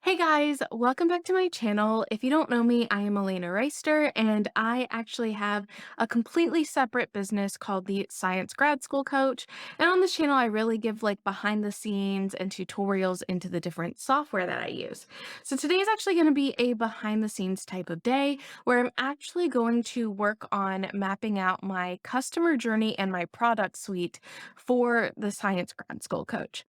Hey guys, welcome back to my channel. If you don't know me, I am Elena Reister, and I actually have a completely separate business called the Science Grad School Coach. And on this channel, I really give like behind the scenes and tutorials into the different software that I use. So today is actually going to be a behind the scenes type of day where I'm actually going to work on mapping out my customer journey and my product suite for the Science Grad School Coach.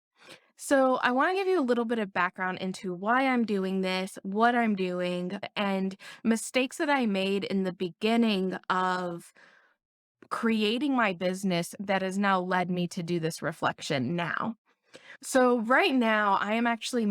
So, I want to give you a little bit of background into why I'm doing this, what I'm doing, and mistakes that I made in the beginning of creating my business that has now led me to do this reflection now. So right now, I am actually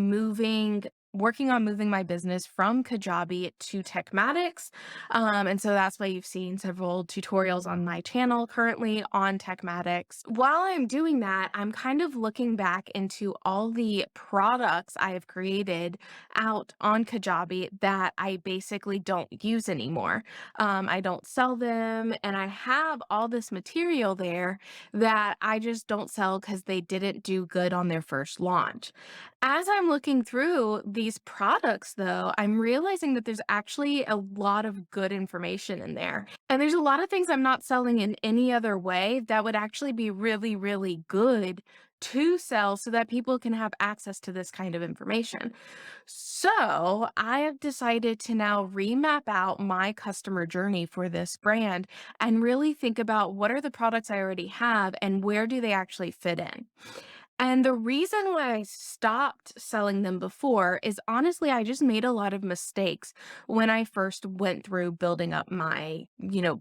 working on moving my business from Kajabi to Techmatics. And so that's why you've seen several tutorials on my channel currently on Techmatics. While I'm doing that, I'm kind of looking back into all the products I have created out on Kajabi that I basically don't use anymore. I don't sell them, and I have all this material there that I just don't sell because they didn't do good on their first launch. As I'm looking through these products, though, I'm realizing that there's actually a lot of good information in there. And there's a lot of things I'm not selling in any other way that would actually be really, really good to sell so that people can have access to this kind of information. So I have decided to now remap out my customer journey for this brand and really think about what are the products I already have and where do they actually fit in. And the reason why I stopped selling them before is honestly, I just made a lot of mistakes when I first went through building up my,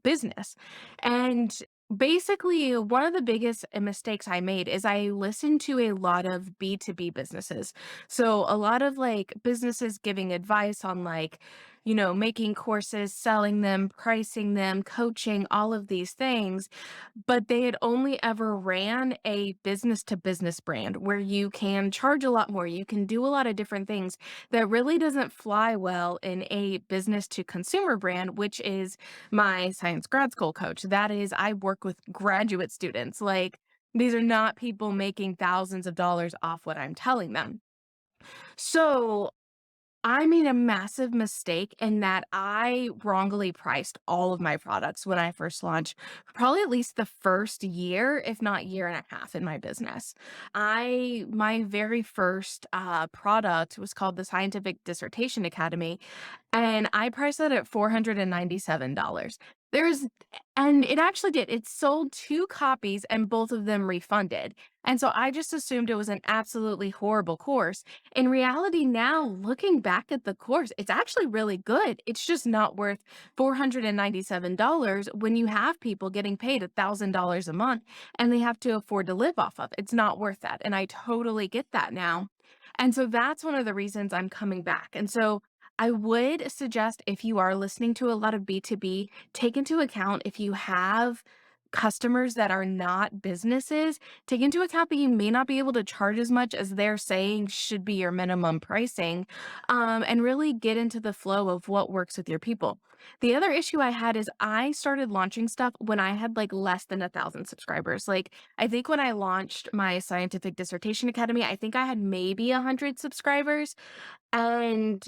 business. And basically, one of the biggest mistakes I made is I listened to a lot of B2B businesses. So, a lot of like businesses giving advice on like, making courses, selling them, pricing them, coaching, all of these things, but they had only ever ran a business to business brand where you can charge a lot more, you can do a lot of different things that really doesn't fly well in a business to consumer brand, which is my Science Grad School Coach. That is, I work with graduate students. Like, these are not people making thousands of dollars off what I'm telling them. So I made a massive mistake in that I wrongly priced all of my products when I first launched, probably at least the first year, if not year and a half in my business. My very first product was called the Scientific Dissertation Academy, and I priced it at $497. There's and it actually did. It sold 2 copies and both of them refunded. And so I just assumed it was an absolutely horrible course. In reality, now looking back at the course, it's actually really good. It's just not worth $497 when you have people getting paid $1,000 a month and they have to afford to live off of. It's not worth that. And I totally get that now. And so that's one of the reasons I'm coming back. And so I would suggest if you are listening to a lot of B2B, take into account if you have customers that are not businesses, take into account that you may not be able to charge as much as they're saying should be your minimum pricing, and really get into the flow of what works with your people. The other issue I had is I started launching stuff when I had like less than 1,000 subscribers. Like, I think when I launched my Scientific Dissertation Academy, I think I had maybe 100 subscribers. And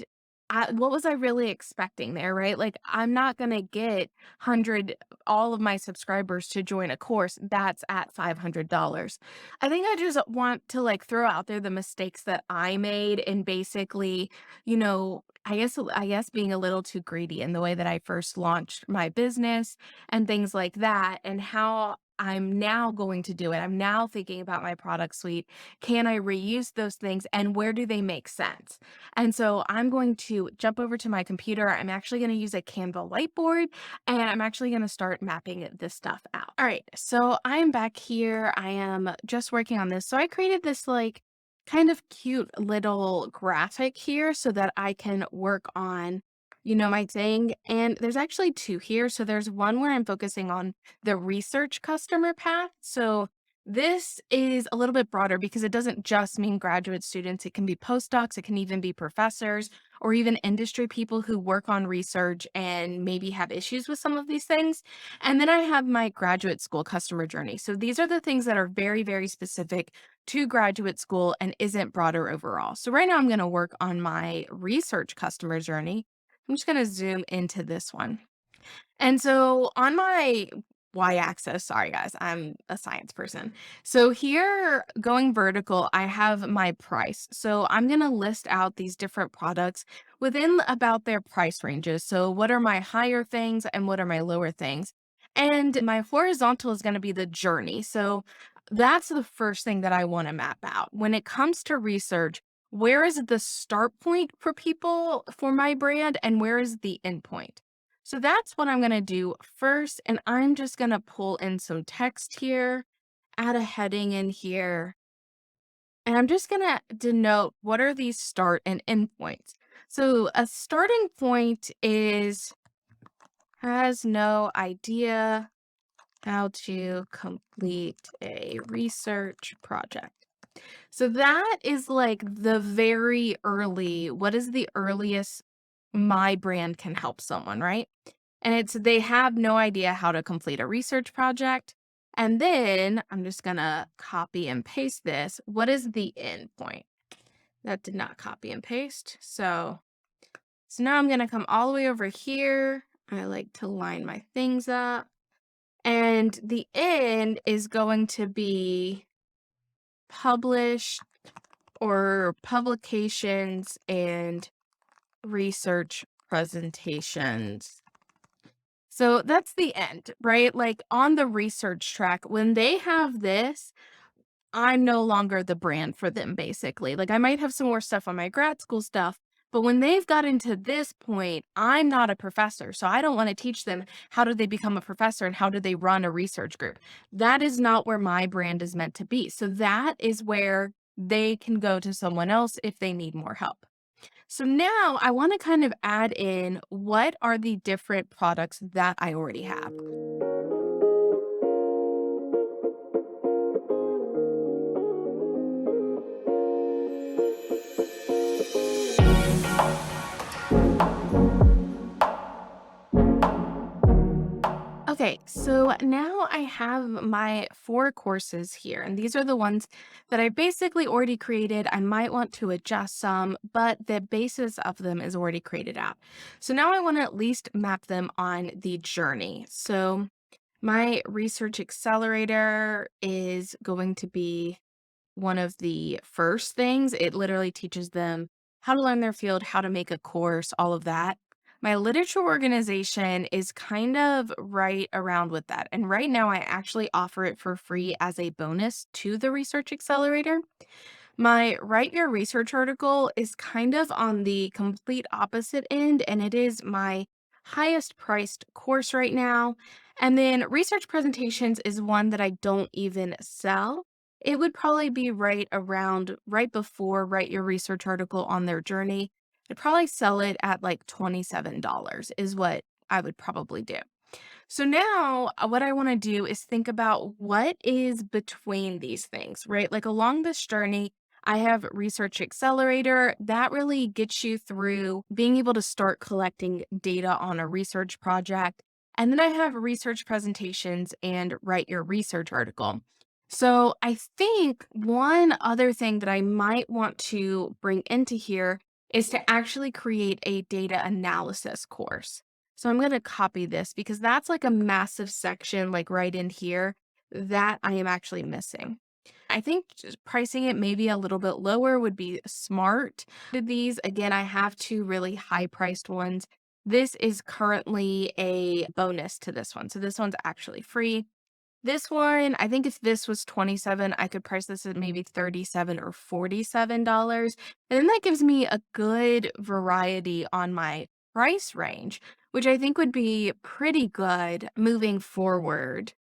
what was I really expecting there, right? Like, I'm not gonna get 100 all of my subscribers to join a course that's at $500. I think I just want to, like, throw out there the mistakes that I made and basically, I guess being a little too greedy in the way that I first launched my business and things like that, and how I'm now going to do it. I'm now thinking about my product suite. Can I reuse those things, and where do they make sense? And so I'm going to jump over to my computer. I'm actually going to use a Canva whiteboard and I'm actually going to start mapping this stuff out. All right. So I'm back here. I am just working on this. So I created this like kind of cute little graphic here so that I can work on my thing. And there's actually two here. So there's one where I'm focusing on the research customer path. So this is a little bit broader because it doesn't just mean graduate students. It can be postdocs, it can even be professors, or even industry people who work on research and maybe have issues with some of these things. And then I have my graduate school customer journey. So these are the things that are very, very specific to graduate school and isn't broader overall. So right now I'm going to work on my research customer journey. I'm just going to zoom into this one. And so on my y-axis, sorry guys, I'm a science person. So here going vertical, I have my price. So I'm going to list out these different products within about their price ranges. So what are my higher things and what are my lower things? And my horizontal is going to be the journey. So that's the first thing that I want to map out. When it comes to research, where is the start point for people for my brand and where is the end point? So that's what I'm going to do first. And I'm just going to pull in some text here, add a heading in here. And I'm just going to denote what are these start and end points. So a starting point is has no idea how to complete a research project. So that is like the very early, what is the earliest my brand can help someone, right? And it's they have no idea how to complete a research project. And then I'm just gonna copy and paste this. What is the end point? That did not copy and paste. So now I'm gonna come all the way over here. I like to line my things up. And the end is going to be published or publications and research presentations. So that's the end, right? Like on the research track, when they have this, I'm no longer the brand for them, basically. Like I might have some more stuff on my grad school stuff, but when they've gotten to this point, I'm not a professor. So I don't want to teach them how do they become a professor and how do they run a research group. That is not where my brand is meant to be. So that is where they can go to someone else if they need more help. So now I want to kind of add in what are the different products that I already have. Okay, so now I have my 4 courses here, and these are the ones that I basically already created. I might want to adjust some, but the basis of them is already created out. So now I want to at least map them on the journey. So my research accelerator is going to be one of the first things. It literally teaches them how to learn their field, how to make a course, all of that. My literature organization is kind of right around with that. And right now, I actually offer it for free as a bonus to the Research Accelerator. My Write Your Research article is kind of on the complete opposite end, and it is my highest priced course right now. And then Research Presentations is one that I don't even sell. It would probably be right around right before Write Your Research article on their journey. I'd probably sell it at like $27 is what I would probably do. So now what I want to do is think about what is between these things, right? Like along this journey, I have Research Accelerator that really gets you through being able to start collecting data on a research project. And then I have research presentations and write your research article. So I think one other thing that I might want to bring into here is to actually create a data analysis course. So I'm going to copy this because that's like a massive section, like right in here, that I am actually missing. I think just pricing it maybe a little bit lower would be smart. These, again, I have 2 really high priced ones. This is currently a bonus to this one. So this one's actually free. This one, I think if this was 27, I could price this at maybe 37 or $47. And then that gives me a good variety on my price range, which I think would be pretty good moving forward.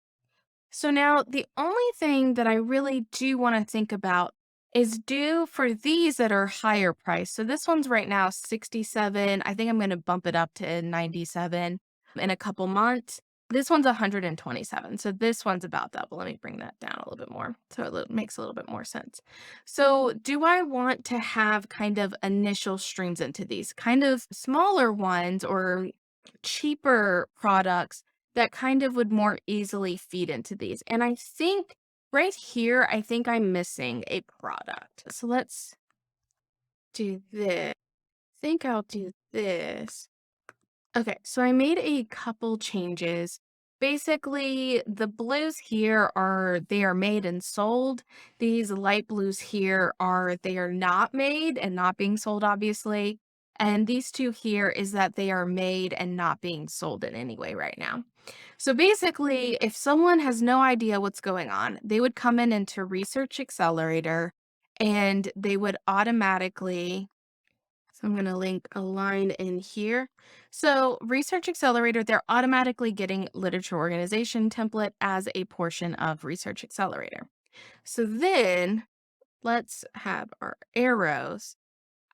So now the only thing that I really do want to think about is do for these that are higher price. So this one's right now 67. I think I'm going to bump it up to 97 in a couple months. This one's 127. So this one's about double. Let me bring that down a little bit more so makes a little bit more sense. So do I want to have kind of initial streams into these kind of smaller ones or cheaper products that kind of would more easily feed into these? And I think right here, I think I'm missing a product. So let's do this. I think I'll do this. Okay, so I made a couple changes. Basically, the blues here they are made and sold. These light blues here they are not made and not being sold, obviously. And these two here is that they are made and not being sold in any way right now. So basically, if someone has no idea what's going on, they would come in into Research Accelerator and they would automatically, so I'm going to link a line in here. So Research Accelerator, they're automatically getting literature organization template as a portion of Research Accelerator. So then let's have our arrows.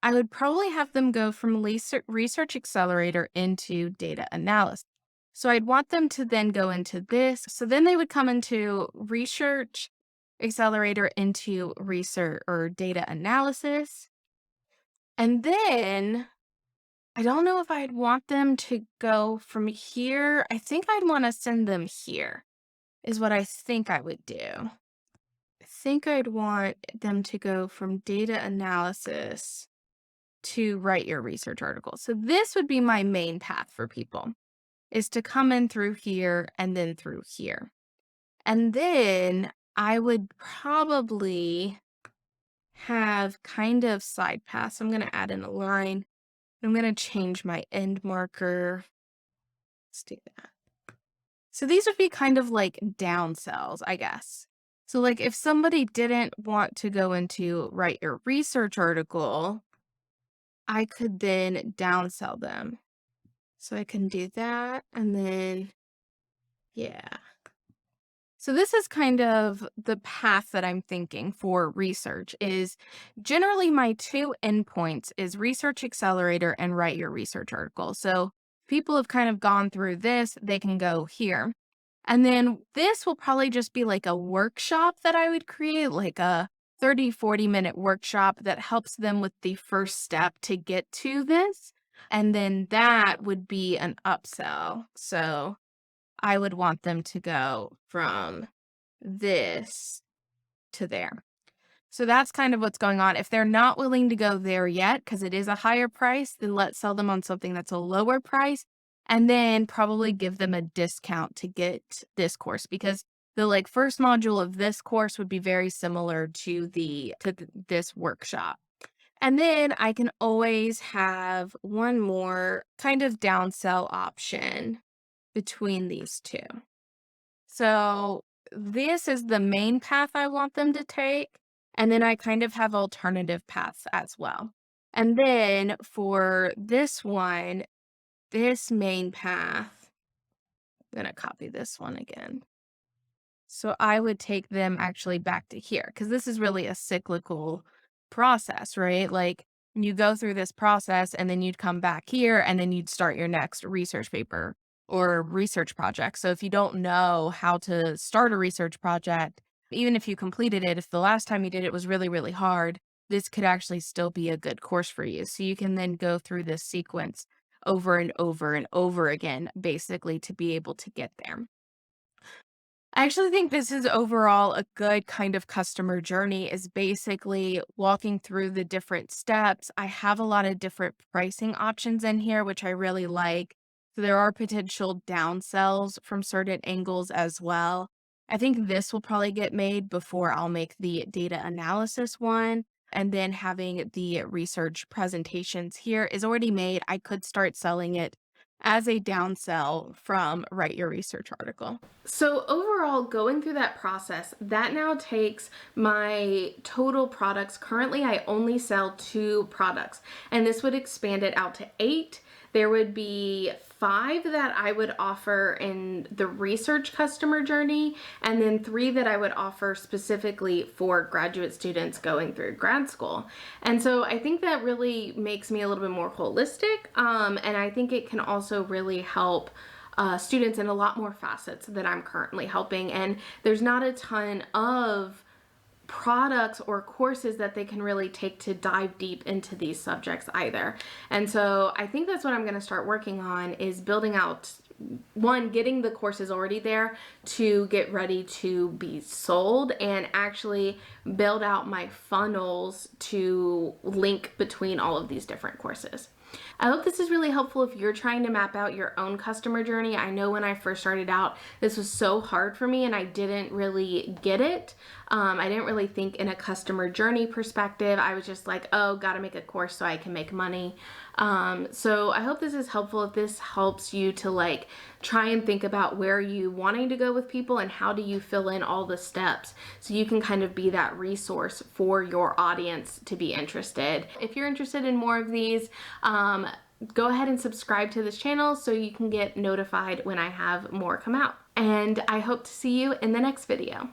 I would probably have them go from Research Accelerator into data analysis. So I'd want them to then go into this. So then they would come into Research Accelerator into research or data analysis. And then I don't know if I'd want them to go from here. I think I'd want to send them here, is what I think I would do. I think I'd want them to go from data analysis to write your research article. So this would be my main path for people, is to come in through here and then through here. And then I would probably have kind of side paths. I'm going to add in a line. I'm going to change my end marker. Let's do that. So these would be kind of like down cells, I guess. So like if somebody didn't want to go into write your research article, I could then downsell them. So I can do that and then, yeah. So this is kind of the path that I'm thinking for research is generally my two endpoints is Research Accelerator and write your research article. So people have kind of gone through this, they can go here. And then this will probably just be like a workshop that I would create, like a 30-40 minute workshop that helps them with the first step to get to this. And then that would be an upsell. So I would want them to go from this to there. So that's kind of what's going on. If they're not willing to go there yet, because it is a higher price, then let's sell them on something that's a lower price and then probably give them a discount to get this course because the like first module of this course would be very similar to this workshop. And then I can always have one more kind of downsell option between these two. So this is the main path I want them to take. And then I kind of have alternative paths as well. And then for this one, this main path, I'm going to copy this one again. So I would take them actually back to here because this is really a cyclical process, right? Like you go through this process and then you'd come back here and then you'd start your next research paper or research project. So if you don't know how to start a research project, even if you completed it, if the last time you did it was really, really hard, this could actually still be a good course for you. So you can then go through this sequence over and over and over again, basically to be able to get there. I actually think this is overall a good kind of customer journey is basically walking through the different steps. I have a lot of different pricing options in here, which I really like. So there are potential downsells from certain angles as well. I think this will probably get made before I'll make the data analysis one. And then having the research presentations here is already made. I could start selling it as a downsell from write your research article. So overall, going through that process, that now takes my total products. Currently, I only sell 2 products, and this would expand it out to 8. There would be 5 that I would offer in the research customer journey, and then 3 that I would offer specifically for graduate students going through grad school. And so I think that really makes me a little bit more holistic, and I think it can also really help students in a lot more facets that I'm currently helping. And there's not a ton of products or courses that they can really take to dive deep into these subjects either. And so I think that's what I'm going to start working on is building out one, getting the courses already there to get ready to be sold and actually build out my funnels to link between all of these different courses. I hope this is really helpful if you're trying to map out your own customer journey. I know when I first started out, this was so hard for me and I didn't really get it. I didn't really think in a customer journey perspective. I was just like, oh, gotta make a course so I can make money. So I hope this is helpful. If this helps you to like try and think about where you wanting to go with people and how do you fill in all the steps so you can kind of be that resource for your audience to be interested. If you're interested in more of these, go ahead and subscribe to this channel so you can get notified when I have more come out. And I hope to see you in the next video.